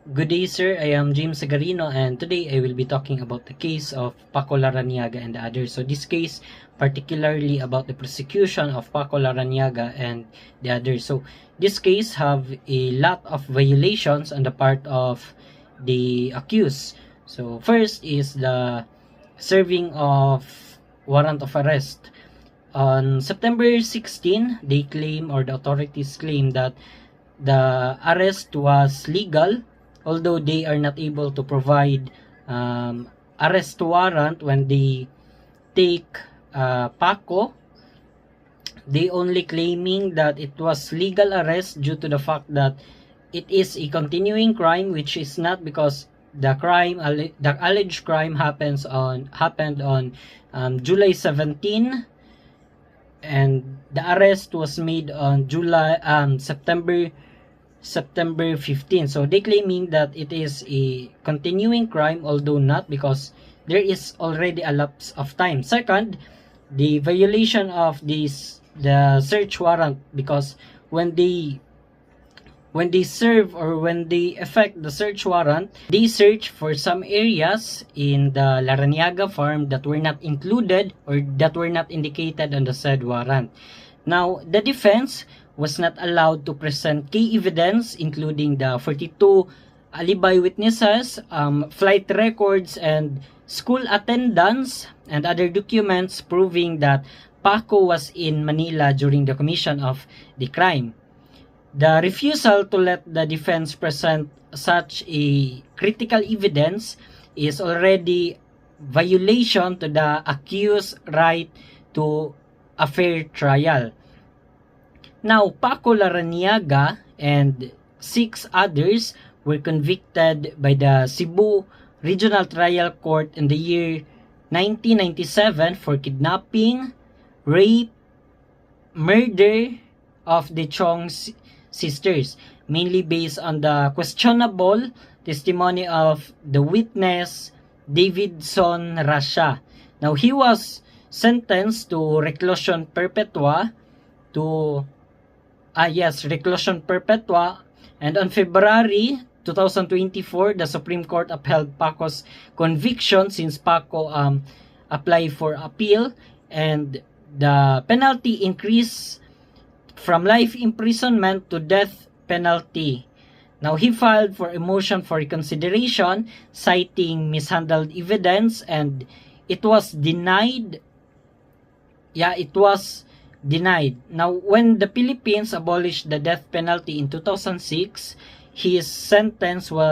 Good day, sir. I am James Sagarino, and today I will be talking about the case of Paco Larrañaga and the others. So this case, particularly about the prosecution of Paco Larrañaga and the others. So this case have a lot of violations on the part of the accused. So first is the serving of warrant of arrest. On September 16, they claim, or the authorities claim, that the arrest was legal, although they are not able to provide arrest warrant when they take Paco. They only claiming that it was legal arrest due to the fact that it is a continuing crime, which is not, because the alleged crime happened on July 17, and the arrest was made on September 15. So they claiming that it is a continuing crime, although not, because there is already a lapse of time. Second, the violation of the search warrant, because when they serve, or when they effect the search warrant, they search for some areas in the Larrañaga farm that were not included or that were not indicated on the said warrant. Now, the defense was not allowed to present key evidence, including the 42 alibi witnesses, flight records, and school attendance, and other documents proving that Paco was in Manila during the commission of the crime. The refusal to let the defense present such a critical evidence is already violation to the accused's right to a fair trial. Now, Paco Larrañaga and 6 others were convicted by the Cebu Regional Trial Court in the year 1997 for kidnapping, rape, murder of the Chong sisters, mainly based on the questionable testimony of the witness Davidson Rasha. Now, he was sentenced to reclusion perpetua and on February 2024, the Supreme Court upheld Paco's conviction since Paco applied for appeal, and the penalty increased from life imprisonment to death penalty. Now, he filed for a motion for reconsideration, citing mishandled evidence, and it was denied. Now, when the Philippines abolished the death penalty in 2006, his sentence was